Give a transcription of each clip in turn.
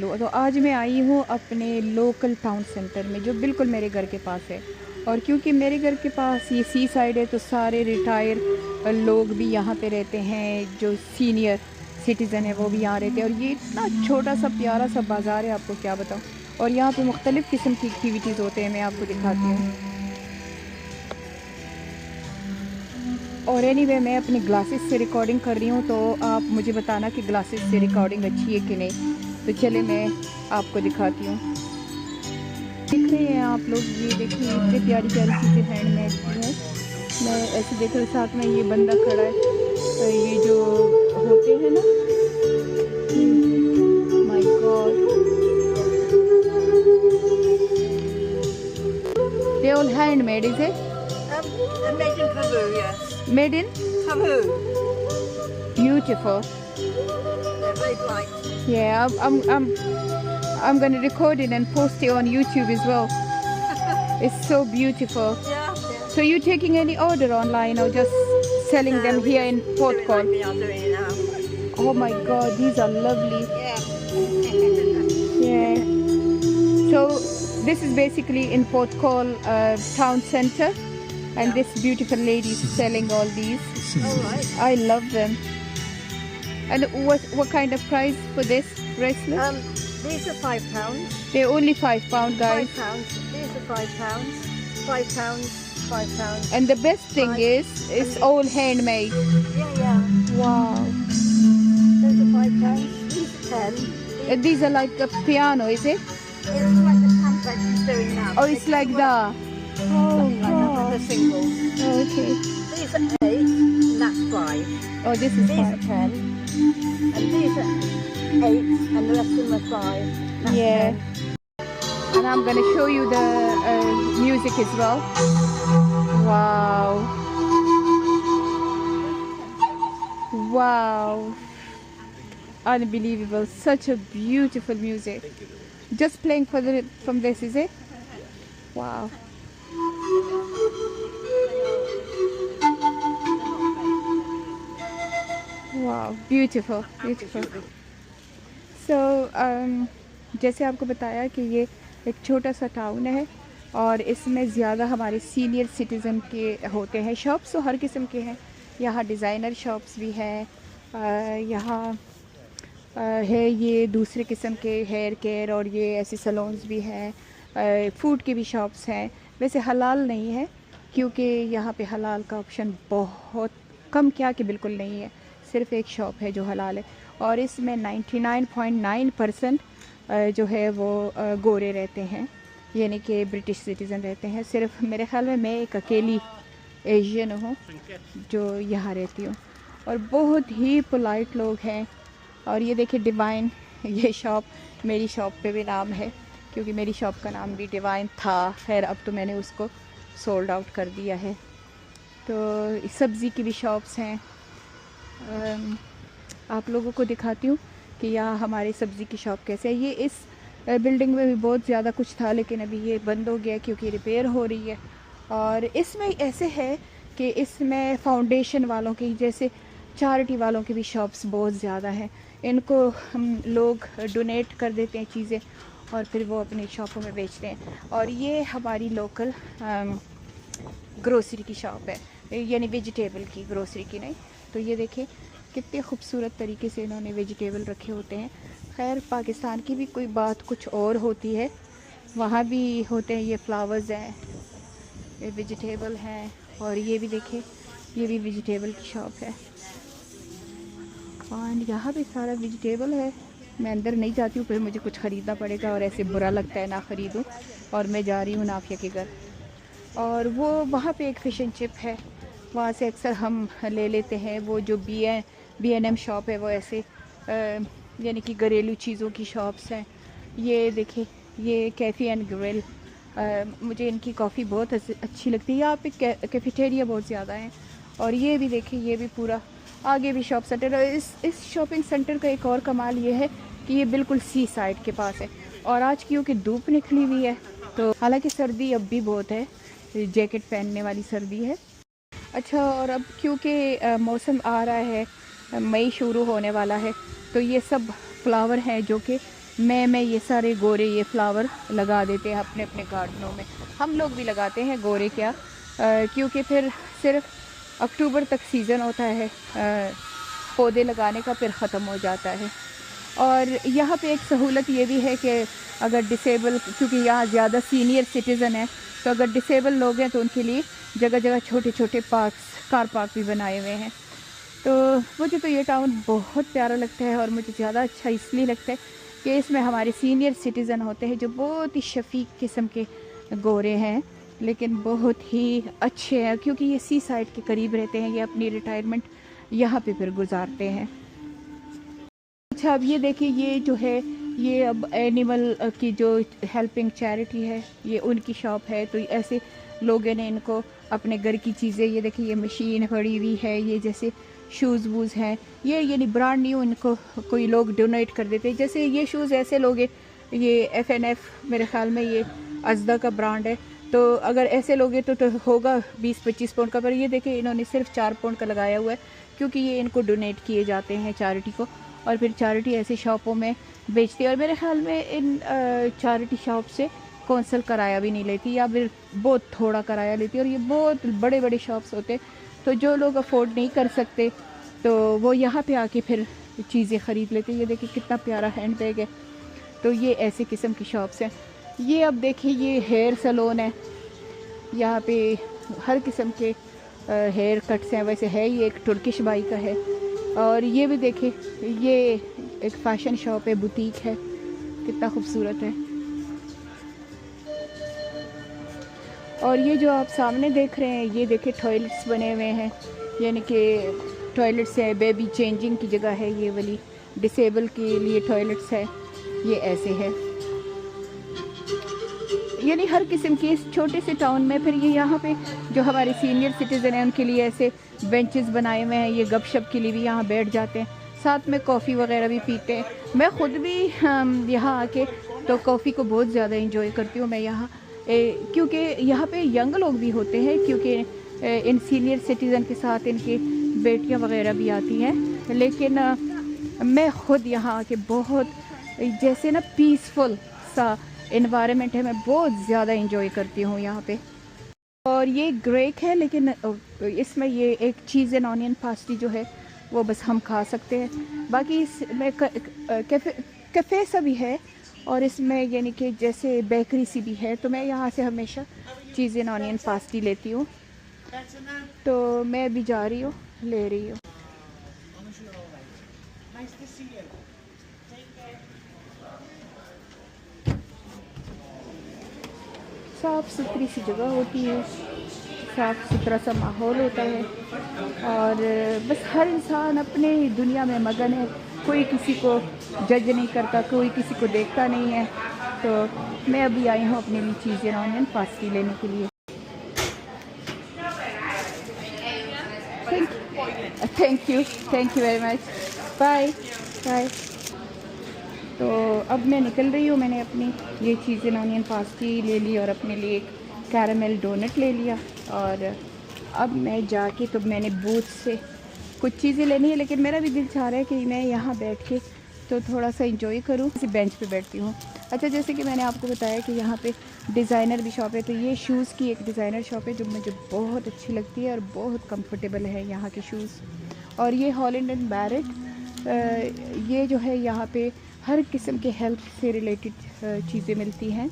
तो आज मैं आई हूँ अपने लोकल टाउन सेंटर में जो बिल्कुल मेरे घर के पास है। और क्योंकि मेरे घर के पास ये सी साइड है तो सारे रिटायर लोग भी यहाँ पे रहते हैं, जो सीनियर सिटीज़न है वो भी यहाँ रहते हैं। और ये इतना छोटा सा प्यारा सा बाज़ार है, आपको क्या बताऊँ। और यहाँ पे मुख्तलिफ़ किस्म की एक्टिविटीज़ होते हैं, मैं आपको दिखाती हूँ। और एनीवे मैं अपने ग्लासेस से रिकॉर्डिंग कर रही हूँ, तो आप मुझे बताना कि ग्लासेस से रिकॉर्डिंग अच्छी है कि नहीं। तो चले मैं आपको दिखाती हूँ। देख रहे हैं आप लोग, ये देखिए इतनी प्यारी प्यारी चीज़ें हैंडमेड की हैं। मैं ऐसे देख रही हूँ, साथ में ये बंदा खड़ा है। ये जो होते हैं ना, my God, they all handmade, is it? Made in Peru, yes. Made in Peru. beautiful. They're very bright. Yeah, I'm gonna record it and post it on YouTube as well. It's so beautiful. Yeah, yeah. So you taking any order online or just selling them here in Port Call? We are doing it now. Oh my God, these are lovely. Yeah. Yeah. So this is basically in Port Call town center, and this beautiful lady is selling all these. All right. I love them. And what kind of price for this bracelet? These are £5. They're only £5, guys. £5. These are £5. £5. £5. And the best thing is, it's all handmade. Yeah, yeah. Wow. Those are £5. These are 10. And these are like a piano, is it? It's like the pamphlet she's doing now. Oh, it's like that. Oh, Something like that God. with a single. Okay. These are 8, and that's 5. Oh, this is These are fine. 10. And these are 8, and the rest of them are 5. That's Yeah. 10. And I'm gonna show you the music as well. Wow. Wow. Unbelievable. Such a beautiful music. Just playing from this, is it? Wow. Wow, beautiful, beautiful. So, जैसे आपको बताया कि ये एक छोटा सा town है और इसमें ज़्यादा हमारे सीनियर सिटीज़न के होते हैं। शॉप्स तो हर किस्म के हैं, यहाँ डिज़ाइनर शॉप्स भी हैं, यहाँ है ये दूसरे किस्म के हेयर केयर और ये ऐसे सलोन्स भी हैं, फूड की भी शॉप्स हैं। वैसे हलाल नहीं है, क्योंकि यहाँ पे हलाल का ऑप्शन बहुत कम, क्या कि बिल्कुल नहीं है। सिर्फ एक शॉप है जो हलाल है, और इसमें 99.9% जो है वो गोरे रहते हैं, यानी कि ब्रिटिश सिटीज़न रहते हैं। सिर्फ मेरे ख़्याल में मैं एक अकेली एशियन हूँ जो यहाँ रहती हूँ, और बहुत ही पोलाइट लोग हैं। और ये देखिए डिवाइन, ये शॉप मेरी शॉप पे भी नाम है, क्योंकि मेरी शॉप का नाम भी डिवाइन था। खैर अब तो मैंने उसको सोल्ड आउट कर दिया है। तो सब्ज़ी की भी शॉप्स हैं। आप लोगों को दिखाती हूँ कि यहाँ हमारी सब्ज़ी की शॉप कैसे है। ये इस बिल्डिंग में भी बहुत ज़्यादा कुछ था, लेकिन अभी ये बंद हो गया क्योंकि रिपेयर हो रही है। और इसमें ऐसे है कि इसमें फाउंडेशन वालों की, जैसे चैरिटी वालों की भी शॉप्स बहुत ज़्यादा हैं। इनको हम लोग डोनेट कर देते हैं चीज़ें, और फिर वो अपनी शॉपों में बेचते हैं। और ये हमारी लोकल ग्रोसरी की शॉप है, यानी वेजिटेबल की, ग्रोसरी की नहीं। तो ये देखिए कितने खूबसूरत तरीके से इन्होंने वेजिटेबल रखे होते हैं। खैर पाकिस्तान की भी कोई बात कुछ और होती है, वहाँ भी होते हैं। ये फ्लावर्स हैं, ये वेजिटेबल हैं, और ये भी देखिए ये भी वेजिटेबल की शॉप है। और यहाँ भी सारा वेजिटेबल है। मैं अंदर नहीं जाती हूँ, फिर मुझे कुछ ख़रीदना पड़ेगा और ऐसे बुरा लगता है ना ख़रीदूँ। और मैं जा रही हूँ नाफिया के घर, और वो वहाँ पे एक फ़िश एंड चिप है, वहाँ से अक्सर हम ले लेते हैं। वो जो B&M शॉप है, वो ऐसे यानी कि घरेलू चीज़ों की शॉप्स हैं। ये देखिए ये कैफ़ी एंड ग्रिल, मुझे इनकी कॉफ़ी बहुत अच्छी लगती है। यहाँ पे कैफेटेरिया बहुत ज़्यादा है। और ये भी देखिए, ये भी पूरा आगे भी शॉप सेंटर है। इस शॉपिंग सेंटर का एक और कमाल ये है कि ये बिल्कुल सी साइड के पास है। और आज क्योंकि धूप निकली हुई है, तो हालांकि सर्दी अब भी बहुत है, जैकेट पहनने वाली सर्दी है। अच्छा, और अब क्योंकि मौसम आ रहा है, मई शुरू होने वाला है, तो ये सब फ्लावर हैं जो कि मई में ये सारे गोरे ये फ्लावर लगा देते हैं अपने अपने गार्डनों में। हम लोग भी लगाते हैं गोरे क्या, क्योंकि फिर सिर्फ अक्टूबर तक सीज़न होता है पौधे लगाने का, फिर ख़त्म हो जाता है। और यहाँ पे एक सहूलत ये भी है कि अगर डिसेबल, क्योंकि यहाँ ज़्यादा सीनियर सिटीज़न है, तो अगर डिसेबल लोग हैं तो उनके लिए जगह जगह छोटे छोटे पार्क्स, कार पार्क भी बनाए हुए हैं। तो मुझे तो ये टाउन बहुत प्यारा लगता है, और मुझे ज़्यादा अच्छा इसलिए लगता है कि इसमें हमारे सीनियर सिटीज़न होते हैं जो बहुत ही शफीक किस्म के गोरे हैं, लेकिन बहुत ही अच्छे हैं, क्योंकि ये सी साइड के करीब रहते हैं। ये अपनी रिटायरमेंट यहाँ पे फिर गुजारते हैं। अच्छा, अब ये देखिए, ये जो है ये अब एनिमल की जो हेल्पिंग चैरिटी है, ये उनकी शॉप है। तो ऐसे लोगों ने इनको अपने घर की चीज़ें, ये देखिए ये मशीन पड़ी हुई है, ये जैसे शूज़ वूज़ हैं, ये यानी ब्रांड न्यू इनको कोई लोग डोनेट कर देते हैं। जैसे ये शूज़ ऐसे लोग, ये FNF मेरे ख़्याल में ये अज़दा का ब्रांड है, तो अगर ऐसे लोगे तो होगा 20-25 पाउंड का, पर ये देखिए इन्होंने सिर्फ 4 पाउंड का लगाया हुआ है, क्योंकि ये इनको डोनेट किए जाते हैं चैरिटी को, और फिर चैरिटी ऐसे शॉपों में बेचती है। और मेरे ख़्याल में इन चैरिटी शॉप से कौंसल किराया भी नहीं लेती, या फिर बहुत थोड़ा किराया लेती है। और ये बहुत बड़े बड़े शॉप्स होते हैं, तो जो लोग अफोर्ड नहीं कर सकते तो वो यहाँ पे आके फिर चीज़ें ख़रीद लेते हैं। ये देखिए कितना प्यारा हैंड बैग है। तो ये ऐसे किस्म की शॉप्स हैं। ये अब देखिए ये हेयर सैलून है, यहाँ पे हर किस्म के हेयर कट्स हैं। वैसे है ये एक तुर्किश बाई का है। और ये भी देखिए, ये एक फ़ैशन शॉप है, बुटीक है, कितना खूबसूरत है। और ये जो आप सामने देख रहे हैं, ये देखिए टॉयलेट्स बने हुए हैं, यानी कि टॉयलेट्स है, बेबी चेंजिंग की जगह है, ये वाली डिसेबल के लिए टॉयलेट्स है, ये ऐसे है। यानी हर किस्म की इस छोटे से टाउन में। फिर ये यहाँ पे जो हमारे सीनियर सिटीज़न हैं उनके लिए ऐसे बेंचेस बनाए हुए हैं, ये गपशप के लिए भी यहाँ बैठ जाते हैं, साथ में कॉफ़ी वगैरह भी पीते हैं। मैं ख़ुद भी यहाँ आके तो कॉफ़ी को बहुत ज़्यादा इंजॉय करती हूँ मैं यहाँ, क्योंकि यहाँ पे यंग लोग भी होते हैं, क्योंकि इन सीनियर सिटीज़न के साथ इनकी बेटियाँ वगैरह भी आती हैं। लेकिन मैं ख़ुद यहाँ आके बहुत जैसे ना पीसफुल सा इन्वायरमेंट है, मैं बहुत ज़्यादा इंजॉय करती हूँ यहाँ पे। और ये ग्रेक है, लेकिन इसमें ये एक चीज़ एंड ऑनियन पास्टी जो है वो बस हम खा सकते हैं। बाकी इसमें कैफ़े सा भी है, और इसमें यानी कि जैसे बेकरी सी भी है। तो मैं यहाँ से हमेशा चीज़ एंड ऑनियन पास्टी लेती हूँ, तो मैं अभी जा रही हूँ, ले रही हूँ। साफ़ सुथरी सी जगह होती है, साफ़ सुथरा सा माहौल होता है, और बस हर इंसान अपने दुनिया में मगन है, कोई किसी को जज नहीं करता, कोई किसी को देखता नहीं है। तो मैं अभी आई हूँ अपने लिए चीज़ें ऑनियन पास्टी लेने के लिए। Thank you very much, bye bye. तो अब मैं निकल रही हूँ, मैंने अपनी ये चीज़ें ऑनियन पास्टी ले ली और अपने लिए एक कैरामेल डोनट ले लिया। और अब मैं जाके, तो मैंने बूथ से कुछ चीज़ें लेनी है, लेकिन मेरा भी दिल चाह रहा है कि मैं यहाँ बैठ के तो थोड़ा सा इंजॉय करूँ। इसी बेंच पे बैठती हूँ। अच्छा, जैसे कि मैंने आपको बताया कि यहाँ पे डिज़ाइनर भी शॉप है, तो ये शूज़ की एक डिज़ाइनर शॉप है जो मुझे बहुत अच्छी लगती है, और बहुत कंफर्टेबल है यहाँ के शूज़। और ये हॉलैंड एंड बैरेट, ये जो है यहाँ पे हर किस्म के हेल्थ से रिलेटेड चीज़ें मिलती हैं।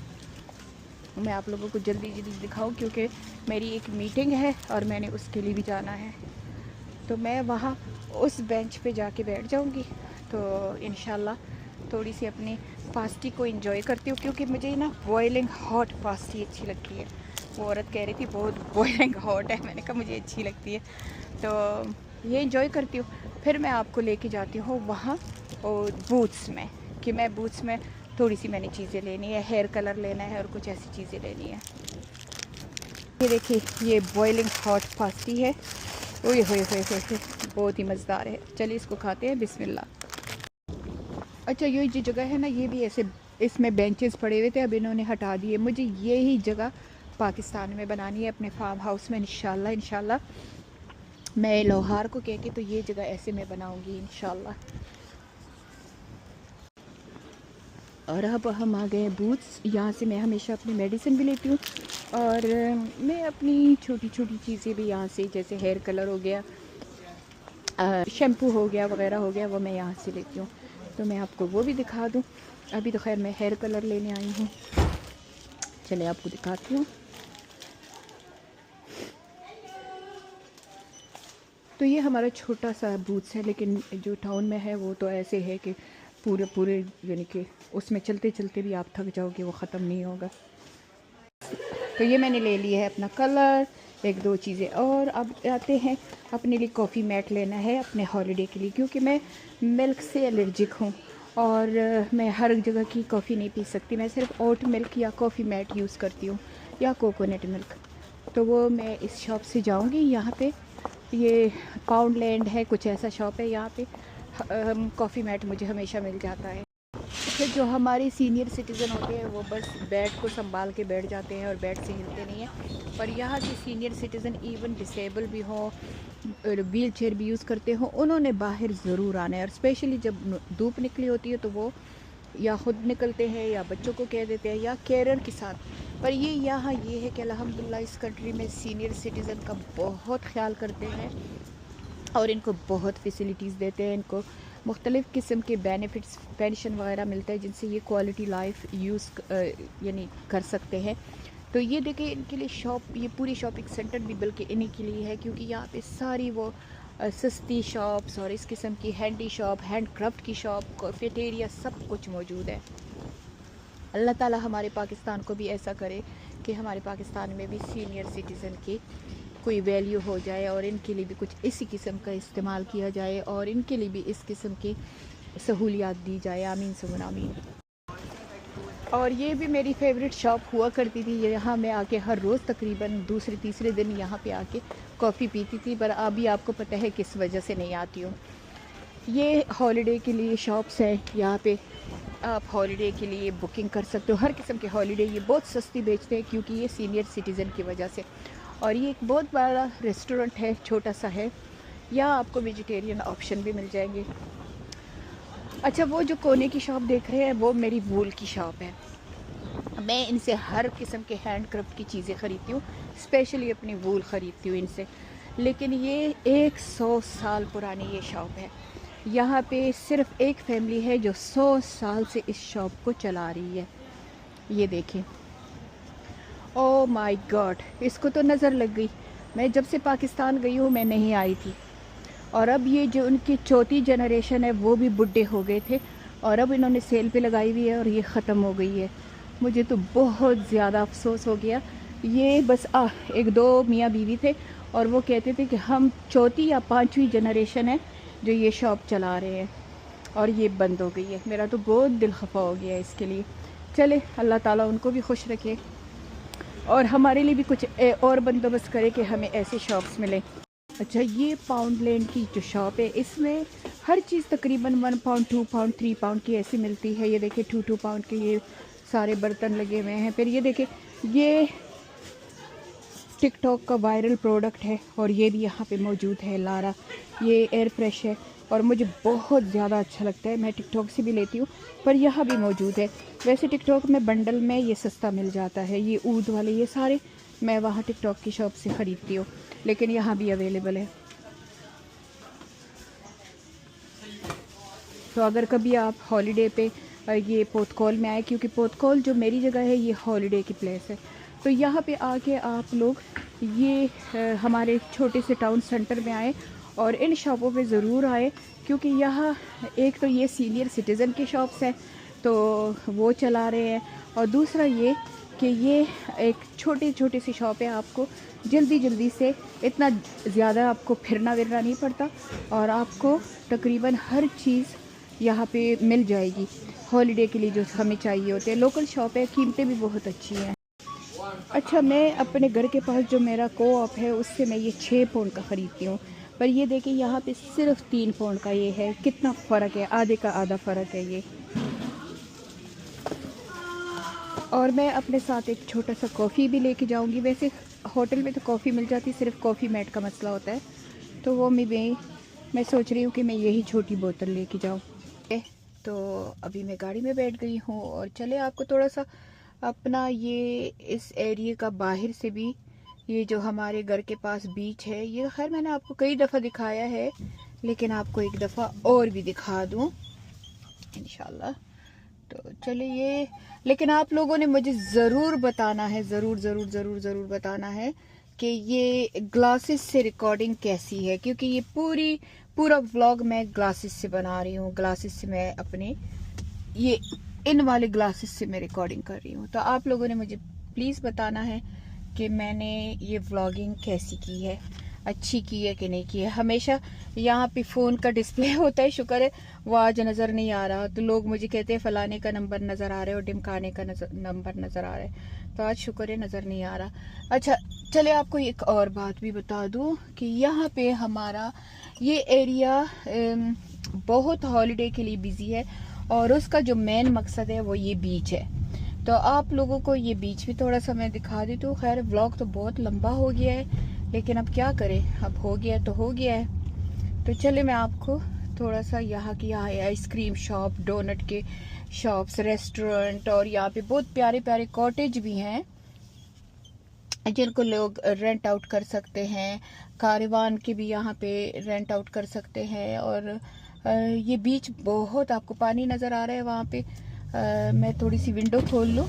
मैं आप लोगों को जल्दी जल्दी दिखाऊं, क्योंकि मेरी एक मीटिंग है और मैंने उसके लिए भी जाना है। तो मैं वहाँ उस बेंच पे जाके बैठ जाऊँगी, तो इंशाल्लाह थोड़ी सी अपनी पास्टी को एंजॉय करती हूँ, क्योंकि मुझे ना बॉइलिंग हॉट पास्टी अच्छी लगती है। वो औरत कह रही थी बहुत बॉइलिंग हॉट है, मैंने कहा मुझे अच्छी लगती है, तो ये एंजॉय करती हूँ। फिर मैं आपको लेके जाती हूँ वहाँ और बूथ्स में, कि मैं बूथ्स में थोड़ी सी मैंने चीज़ें लेनी है, हेयर कलर लेना है और कुछ ऐसी चीज़ें लेनी है। ये देखिए, ये बॉइलिंग हॉट पास्टी है, ओए होए होए होए, बहुत ही मज़ेदार है। चलिए इसको खाते हैं, बिस्मिल्लाह। अच्छा, ये जो जगह है ना, ये भी ऐसे इसमें बेंचेस पड़े हुए थे, अब इन्होंने हटा दिए। मुझे यही जगह पाकिस्तान में बनानी है, अपने फार्म हाउस में इंशाल्लाह मैं लोहार को कह के तो ये जगह ऐसे मैं बनाऊंगी इंशाल्लाह। और अब हम आ गए हैं बूट्स। यहाँ से मैं हमेशा अपनी मेडिसिन भी लेती हूँ और मैं अपनी छोटी छोटी चीज़ें भी यहाँ से, जैसे हेयर कलर हो गया, शैम्पू हो गया वगैरह हो गया, वो मैं यहाँ से लेती हूँ। तो मैं आपको वो भी दिखा दूँ। अभी तो खैर मैं हेयर कलर लेने आई हूँ, चले आपको दिखाती हूँ। तो ये हमारा छोटा सा बूथ्स है, लेकिन जो टाउन में है वो तो ऐसे है कि पूरे पूरे यानी कि उसमें चलते चलते भी आप थक जाओगे, वो ख़त्म नहीं होगा। तो ये मैंने ले लिया है अपना कलर, एक दो चीज़ें। और अब आते हैं, अपने लिए कॉफ़ी मैट लेना है अपने हॉलीडे के लिए, क्योंकि मैं मिल्क से एलर्जिक हूँ और मैं हर जगह की कॉफ़ी नहीं पी सकती। मैं सिर्फ ओट मिल्क या कॉफ़ी मैट यूज़ करती हूँ या कोकोनट मिल्क। तो वो मैं इस शॉप से जाऊँगी। यहाँ पे ये पाउंडलैंड है, कुछ ऐसा शॉप है, यहाँ पे कॉफ़ी मैट मुझे हमेशा मिल जाता है। फिर जो हमारे सीनियर सिटीज़न होते हैं वो बस बेड को संभाल के बैठ जाते हैं और बेड से हिलते नहीं हैं। पर यहाँ के सीनियर सिटीज़न इवन डिसेबल भी हों, व्हील चेयर भी यूज़ करते हों, उन्होंने बाहर ज़रूर आना है। और स्पेशली जब धूप निकली होती है तो वो या ख़ुद निकलते हैं या बच्चों को कह देते हैं या केयर के साथ। पर ये यहाँ ये है कि अल्हम्दुलिल्लाह इस कंट्री में सीनियर सिटीज़न का बहुत ख्याल करते हैं और इनको बहुत फैसिलिटीज़ देते हैं। इनको मुख्तलिफ़ किस्म के बेनिफिट्स, पेंशन वगैरह मिलता है, जिनसे ये क्वालिटी लाइफ यूज़ यानी कर सकते हैं। तो ये देखें, इनके लिए शॉप, ये पूरी शॉपिंग सेंटर भी बल्कि इन्हीं के लिए है, क्योंकि यहाँ पे सारी वो सस्ती शॉप्स और इस किस्म की हैंडी शॉप, हैंड क्राफ्ट की शॉप, कैफेटेरिया, सब कुछ मौजूद है। अल्लाह ताला हमारे पाकिस्तान को भी ऐसा करे कि हमारे पाकिस्तान में भी सीनियर सिटीज़न की कोई वैल्यू हो जाए और इनके लिए भी कुछ इसी किस्म का इस्तेमाल किया जाए और इनके लिए भी इस किस्म की सहूलियात दी जाए। आमीन सुमन आमीन। और ये भी मेरी फेवरेट शॉप हुआ करती थी। यहाँ मैं आके हर रोज़ तकरीबन दूसरे तीसरे दिन यहाँ पे आके कॉफ़ी पीती थी, पर अभी आपको पता है किस वजह से नहीं आती हूँ। ये हॉलिडे के लिए शॉप्स हैं, यहाँ पे आप हॉलिडे के लिए बुकिंग कर सकते हो। हर किस्म के हॉलिडे ये बहुत सस्ती बेचते हैं, क्योंकि ये सीनियर सिटीज़न की वजह से। और ये एक बहुत बड़ा रेस्टोरेंट है, छोटा सा है, यहाँ आपको वेजिटेरियन ऑप्शन भी मिल जाएंगे। अच्छा, वो जो कोने की शॉप देख रहे हैं वो मेरी वूल की शॉप है। मैं इनसे हर किस्म के हैंड क्राफ्ट की चीज़ें ख़रीदती हूँ, स्पेशली अपनी वूल ख़रीदती हूँ इनसे। लेकिन ये 100 साल पुरानी ये शॉप है। यहाँ पे सिर्फ एक फैमिली है जो 100 साल से इस शॉप को चला रही है। ये देखें, ओह माय गॉड, इसको तो नज़र लग गई। मैं जब से पाकिस्तान गई हूँ मैं नहीं आई थी, और अब ये जो उनकी चौथी जनरेशन है वो भी बुढ़े हो गए थे और अब इन्होंने सेल पे लगाई हुई है और ये ख़त्म हो गई है। मुझे तो बहुत ज़्यादा अफसोस हो गया। ये बस एक दो मियाँ बीवी थे और वो कहते थे कि हम चौथी या पाँचवीं जनरेशन है जो ये शॉप चला रहे हैं, और ये बंद हो गई है। मेरा तो बहुत दिल खफा हो गया इसके लिए। चले, अल्लाह ताला उनको भी खुश रखे और हमारे लिए भी कुछ और बंदोबस्त करे कि हमें ऐसे शॉप्स मिलें। अच्छा, ये पाउंडलैंड की जो शॉप है इसमें हर चीज़ तकरीबन 1 पाउंड, 2 पाउंड, 3 पाउंड की ऐसी मिलती है। ये देखिए 2 पाउंड के ये सारे बर्तन लगे हुए हैं। फिर ये देखिए, ये टिकटॉक का वायरल प्रोडक्ट है और ये भी यहाँ पे मौजूद है, लारा। ये एयर फ्रेश है और मुझे बहुत ज़्यादा अच्छा लगता है। मैं टिकटॉक से भी लेती हूँ, पर यहाँ भी मौजूद है। वैसे टिकटॉक में बंडल में ये सस्ता मिल जाता है, ये ऊद वाले, ये सारे मैं वहाँ टिकटॉक की शॉप से ख़रीदती हूँ, लेकिन यहाँ भी अवेलेबल है। तो अगर कभी आप हॉलिडे पे ये पोतकॉल में आए, क्योंकि पोतकॉल जो मेरी जगह है ये हॉलिडे की प्लेस है, तो यहाँ पे आके आप लोग ये हमारे छोटे से टाउन सेंटर में आए और इन शॉपों पे ज़रूर आए, क्योंकि यहाँ एक तो ये सीनियर सिटीज़न की शॉप्स हैं तो वो चला रहे हैं, और दूसरा ये कि ये एक छोटी छोटी सी शॉप है। आपको जल्दी जल्दी से इतना ज़्यादा आपको फिरना विरना नहीं पड़ता और आपको तकरीबन हर चीज़ यहाँ पे मिल जाएगी हॉलिडे के लिए जो हमें चाहिए होते हैं। लोकल शॉप है, कीमतें भी बहुत अच्छी हैं। अच्छा, मैं अपने घर के पास जो मेरा को-ऑप है उससे मैं ये 6 पाउंड का ख़रीदती हूँ, पर ये देखिए यहाँ पे सिर्फ 3 पाउंड का ये है। कितना फ़र्क है, आधे का आधा फ़र्क है ये। और मैं अपने साथ एक छोटा सा कॉफ़ी भी लेके जाऊंगी। वैसे होटल में तो कॉफ़ी मिल जाती, सिर्फ कॉफ़ी मैट का मसला होता है, तो वो मैं सोच रही हूँ कि मैं यही छोटी बोतल लेके जाऊँ। तो अभी मैं गाड़ी में बैठ गई हूँ और चले आपको थोड़ा सा अपना ये इस एरिया का बाहर से भी, ये जो हमारे घर के पास बीच है, ये खैर मैंने आपको कई दफ़ा दिखाया है, लेकिन आपको एक दफ़ा और भी दिखा दूँ इंशाल्लाह। तो चलिए ये, लेकिन आप लोगों ने मुझे ज़रूर बताना है, ज़रूर ज़रूर ज़रूर ज़रूर बताना है कि ये ग्लासेस से रिकॉर्डिंग कैसी है, क्योंकि ये पूरा व्लॉग मैं ग्लासेस से बना रही हूँ। ग्लासेस से मैं अपने ये इन वाले ग्लासेस से मैं रिकॉर्डिंग कर रही हूँ। तो आप लोगों ने मुझे प्लीज़ बताना है कि मैंने ये व्लॉगिंग कैसी की है, अच्छी की है कि नहीं की है। हमेशा यहाँ पे फ़ोन का डिस्प्ले होता है, शुक्र है वो आज नज़र नहीं आ रहा, तो लोग मुझे कहते हैं फलाने का नंबर नज़र आ रहा है और ढिमकाने का नंबर नज़र आ रहा है, तो आज शुक्र है नज़र नहीं आ रहा। अच्छा चले आपको एक और बात भी बता दूँ कि यहाँ पे हमारा ये एरिया बहुत हॉलीडे के लिए बिजी है, और उसका जो मेन मकसद है वो ये बीच है। तो आप लोगों को ये बीच भी थोड़ा सा मैं दिखा देती हूँ। खैर व्लॉग तो बहुत लंबा हो गया है, लेकिन अब क्या करें, अब हो गया तो हो गया है। तो चले मैं आपको थोड़ा सा यहाँ की आइसक्रीम शॉप, डोनट के शॉप्स, रेस्टोरेंट, और यहाँ पे बहुत प्यारे प्यारे कॉटेज भी हैं जिनको लोग रेंट आउट कर सकते हैं। कारवान के भी यहाँ पे रेंट आउट कर सकते हैं। और ये बीच बहुत, आपको पानी नज़र आ रहा है वहाँ पे। मैं थोड़ी सी विंडो खोल लूँ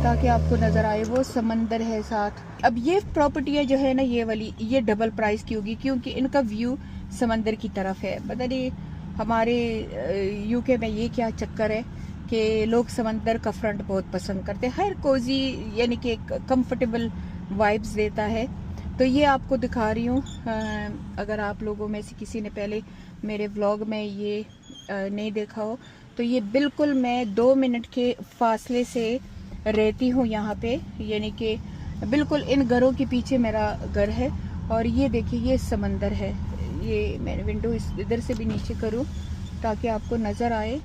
ताकि आपको नज़र आए, वो समंदर है साथ। अब ये प्रॉपर्टियाँ जो है ना, ये वाली, ये डबल प्राइस की होगी क्योंकि इनका व्यू समंदर की तरफ है। पता नहीं हमारे यूके में ये क्या चक्कर है कि लोग समंदर का फ्रंट बहुत पसंद करते हैं। हर कोजी यानी कि कंफर्टेबल वाइब्स देता है। तो ये आपको दिखा रही हूँ। अगर आप लोगों में से किसी ने पहले मेरे व्लॉग में ये नहीं देखा हो, तो ये बिल्कुल मैं 2 मिनट के फासले से रहती हूँ यहाँ पे, यानी कि बिल्कुल इन घरों के पीछे मेरा घर है। और ये देखिए ये समंदर है। ये मैं विंडो इधर से भी नीचे करूँ ताकि आपको नज़र आए,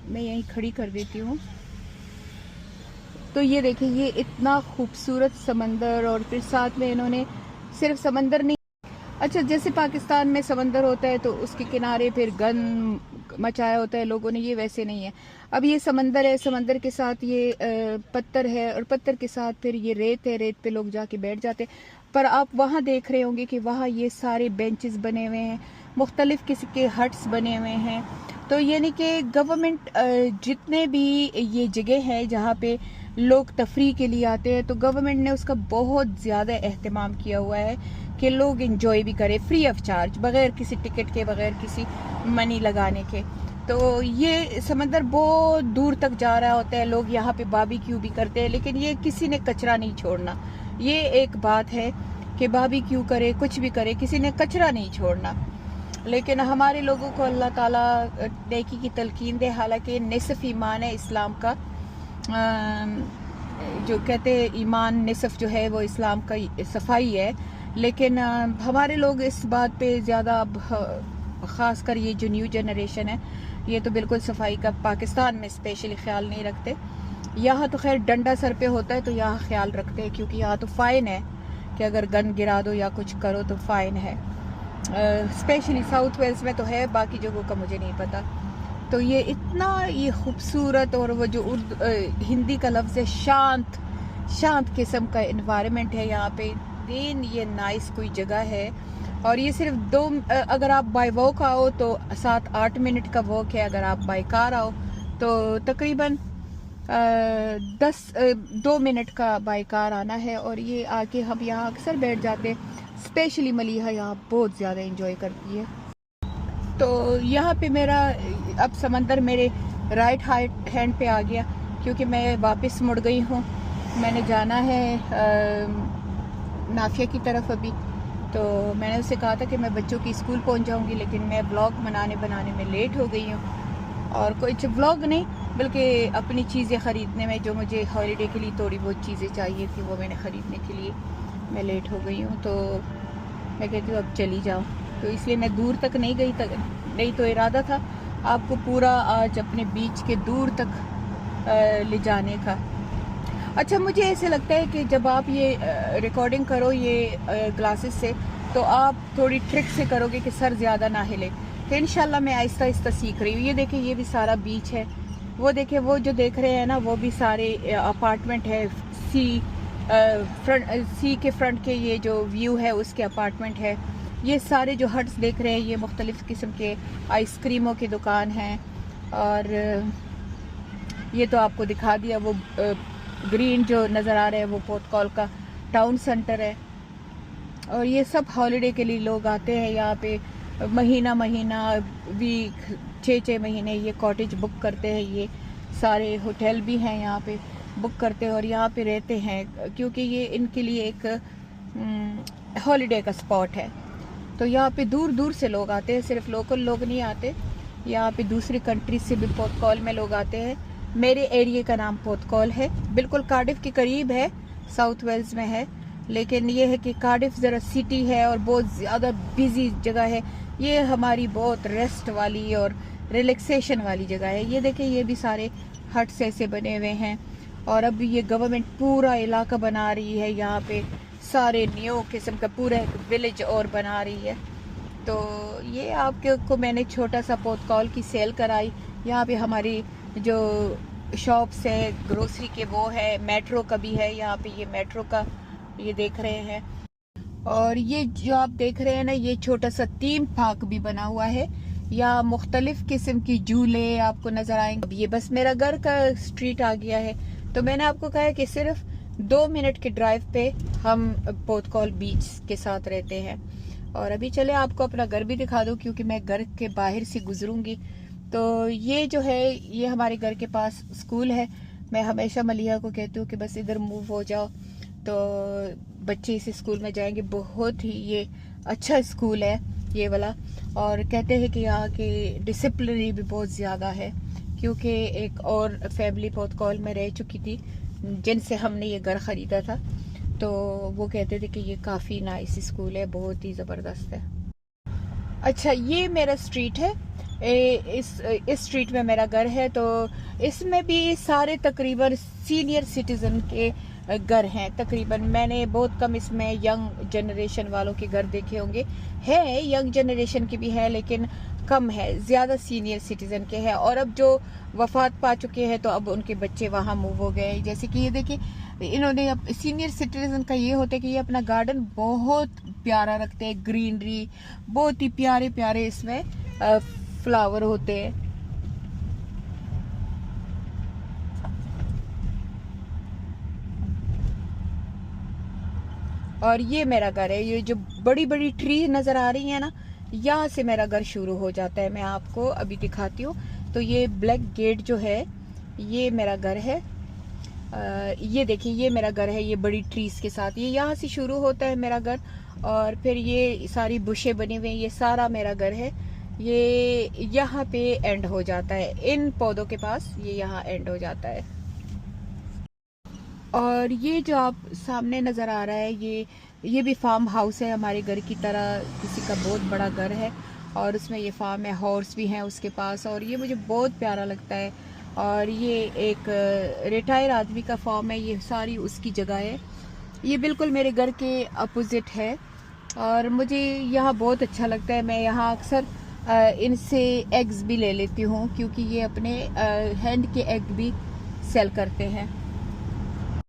मैं यहीं खड़ी कर देती हूँ। तो ये देखिए ये इतना खूबसूरत समंदर, और फिर साथ में इन्होंने सिर्फ समंदर नहीं, अच्छा जैसे पाकिस्तान में समंदर होता है तो उसके किनारे फिर गन मचाया होता है लोगों ने, ये वैसे नहीं है। अब ये समंदर है, समंदर के साथ ये पत्थर है, और पत्थर के साथ फिर ये रेत है, रेत पे लोग जाके बैठ जाते हैं। पर आप वहाँ देख रहे होंगे कि वहाँ ये सारे बेंचेस बने हुए हैं, मुख्तलिफ किस्म के हट्स बने हुए हैं। तो यानी कि गवर्नमेंट जितने भी ये जगह है जहाँ पे लोग तफरी के लिए आते हैं, तो गवर्नमेंट ने उसका बहुत ज़्यादा एहतमाम किया हुआ है कि लोग इंजॉय भी करें फ्री ऑफ चार्ज, बगैर किसी टिकट के, बगैर किसी मनी लगाने के। तो ये समंदर बहुत दूर तक जा रहा होता है, लोग यहाँ पे बारबेक्यू भी करते हैं, लेकिन ये किसी ने कचरा नहीं छोड़ना। ये एक बात है कि बारबेक्यू करे, कुछ भी करे, किसी ने कचरा नहीं छोड़ना। लेकिन हमारे लोगों को अल्लाह ताला नेकी की तलकीन दे। हालांकि निसफ ईमान है इस्लाम का, जो कहते हैं ईमान निसफ जो है वो इस्लाम का सफाई है, लेकिन हमारे लोग इस बात पे ज़्यादा, ख़ास कर ये जो न्यू जनरेशन है, ये तो बिल्कुल सफाई का पाकिस्तान में स्पेशली ख्याल नहीं रखते। यहाँ तो खैर डंडा सर पे होता है तो यहाँ ख्याल रखते हैं, क्योंकि यहाँ तो फ़ाइन है कि अगर गन गिरा दो या कुछ करो तो फ़ाइन है। स्पेशली साउथ वेल्स में तो है, बाकी जगहों का मुझे नहीं पता। तो ये इतना ये खूबसूरत, और वो जो हिंदी का लफ्ज़ है शांत किस्म का इन्वायरमेंट है यहाँ पे। दिन ये नाइस कोई जगह है, और ये सिर्फ अगर आप बाय वॉक आओ तो 7-8 मिनट का वॉक है। अगर आप बाय कार आओ तो तकरीबन 2 मिनट का बाय कार आना है। और ये आके हम यहाँ अक्सर बैठ जाते हैं। स्पेशली मलिहा यहाँ बहुत ज़्यादा इंजॉय करती है। तो यहाँ पे मेरा अब समंदर मेरे राइट हैंड पे आ गया, क्योंकि मैं वापस मुड़ गई हूँ। मैंने जाना है नाफिया की तरफ अभी। तो मैंने उससे कहा था कि मैं बच्चों की स्कूल पहुँच जाऊँगी, लेकिन मैं ब्लॉग बनाने में लेट हो गई हूँ। और कुछ ब्लॉग नहीं, बल्कि अपनी चीज़ें ख़रीदने में, जो मुझे हॉलीडे के लिए थोड़ी बहुत चीज़ें चाहिए थी, वो मैंने ख़रीदने के लिए मैं लेट हो गई हूँ। तो मैं कहती हूँ अब चली जाओ, तो इसलिए मैं दूर तक नहीं गई तक, नहीं तो इरादा था आपको पूरा आज अपने बीच के दूर तक ले जाने का। अच्छा मुझे ऐसे लगता है कि जब आप ये रिकॉर्डिंग करो ये ग्लासेस से, तो आप थोड़ी ट्रिक से करोगे कि सर ज़्यादा ना हिले, तो इंशाल्लाह मैं आहिस्ता आहिस्ता सीख रही हूँ। ये देखिए ये भी सारा बीच है, वो देखिए वो जो देख रहे हैं ना वो भी सारे अपार्टमेंट है। सी के फ्रंट के ये जो व्यू है उसके अपार्टमेंट है। ये सारे जो हट्स देख रहे हैं ये मुख्तलिफ़ किस्म के आइसक्रीमों की दुकान हैं। और ये तो आपको दिखा दिया, वो ग्रीन जो नज़र आ रहा है वो पोर्टकॉल का टाउन सेंटर है। और ये सब हॉलिडे के लिए लोग आते हैं यहाँ पे, महीना वीक 6 महीने ये कॉटेज बुक करते हैं। ये सारे होटल भी हैं यहाँ पे बुक करते हैं और यहाँ पे रहते हैं, क्योंकि ये इनके लिए एक हॉलिडे का स्पॉट है। तो यहाँ पे दूर दूर से लोग आते हैं, सिर्फ लोकल लोग नहीं आते, यहाँ पे दूसरी कंट्री से भी पोर्टकॉल में लोग आते हैं। मेरे एरिया का नाम पोर्टकॉल है, बिल्कुल कार्डिफ के करीब है, साउथ वेल्स में है। लेकिन ये है कि कार्डिफ ज़रा सिटी है और बहुत ज़्यादा बिजी जगह है। ये हमारी बहुत रेस्ट वाली और रिलैक्सेशन वाली जगह है। ये देखें ये भी सारे हट्स ऐसे बने हुए हैं। और अब ये गवर्नमेंट पूरा इलाका बना रही है, यहाँ पे सारे न्यू किस्म का पूरा एक विलेज और बना रही है। तो ये आपके को मैंने छोटा सा पोर्टकॉल की सेल कराई। यहाँ पे हमारी जो शॉप्स है ग्रोसरी के वो है, मेट्रो का भी है यहाँ पे, ये मेट्रो का ये देख रहे हैं। और ये जो आप देख रहे हैं ना ये छोटा सा थीम पार्क भी बना हुआ है, यहाँ मुख्तलिफ किस्म की झूले आपको नजर आएंगे। अब ये बस मेरा घर का स्ट्रीट आ गया है, तो मैंने आपको कहा है कि सिर्फ 2 मिनट के ड्राइव पे हम पोर्टकॉल बीच के साथ रहते हैं। और अभी चले आपको अपना घर भी दिखा दूं, क्योंकि मैं घर के बाहर से गुजरूंगी। तो ये जो है ये हमारे घर के पास स्कूल है। मैं हमेशा मलिया को कहती हूँ कि बस इधर मूव हो जाओ, तो बच्चे इस स्कूल में जाएंगे। बहुत ही ये अच्छा स्कूल है ये वाला। और कहते हैं कि यहाँ की डिसिप्लिनरी भी बहुत ज़्यादा है, क्योंकि एक और फैमिली पोर्टकॉल में रह चुकी थी जिनसे हमने ये घर ख़रीदा था, तो वो कहते थे कि ये काफ़ी नाइस स्कूल है, बहुत ही ज़बरदस्त है। अच्छा ये मेरा स्ट्रीट है, इस स्ट्रीट में मेरा घर है। तो इसमें भी सारे तकरीबन सीनियर सिटीज़न के घर हैं तकरीबन। मैंने बहुत कम इसमें यंग जनरेशन वालों के घर देखे होंगे, है यंग जनरेशन के भी है लेकिन कम है, ज़्यादा सीनियर सिटीज़न के हैं। और अब जो वफात पा चुके हैं तो अब उनके बच्चे वहाँ मूव हो गए। जैसे कि ये देखिए इन्होंने अब सीनियर सिटीज़न का ये होता है कि ये अपना गार्डन बहुत प्यारा रखते हैं, ग्रीनरी बहुत ही प्यारे प्यारे इसमें फ्लावर होते हैं। और ये मेरा घर है, ये जो बड़ी बड़ी ट्री नजर आ रही है ना, यहाँ से मेरा घर शुरू हो जाता है। मैं आपको अभी दिखाती हूँ। तो ये ब्लैक गेट जो है ये मेरा घर है। ये देखिए ये मेरा घर है, ये बड़ी ट्रीज के साथ, ये यहाँ से शुरू होता है मेरा घर। और फिर ये सारी बुशें बनी हुई हैं, ये सारा मेरा घर है। ये यहाँ पे एंड हो जाता है, इन पौधों के पास ये यहाँ एंड हो जाता है। और ये जो आप सामने नज़र आ रहा है ये भी फार्म हाउस है, हमारे घर की तरह किसी का बहुत बड़ा घर है और उसमें ये फार्म है, हॉर्स भी हैं उसके पास। और ये मुझे बहुत प्यारा लगता है। और ये एक रिटायर आदमी का फार्म है, ये सारी उसकी जगह है। ये बिल्कुल मेरे घर के अपोजिट है और मुझे यहाँ बहुत अच्छा लगता है। मैं यहाँ अक्सर इनसे एग्स भी ले लेती हूँ, क्योंकि ये अपने हैंड के एग भी सेल करते हैं।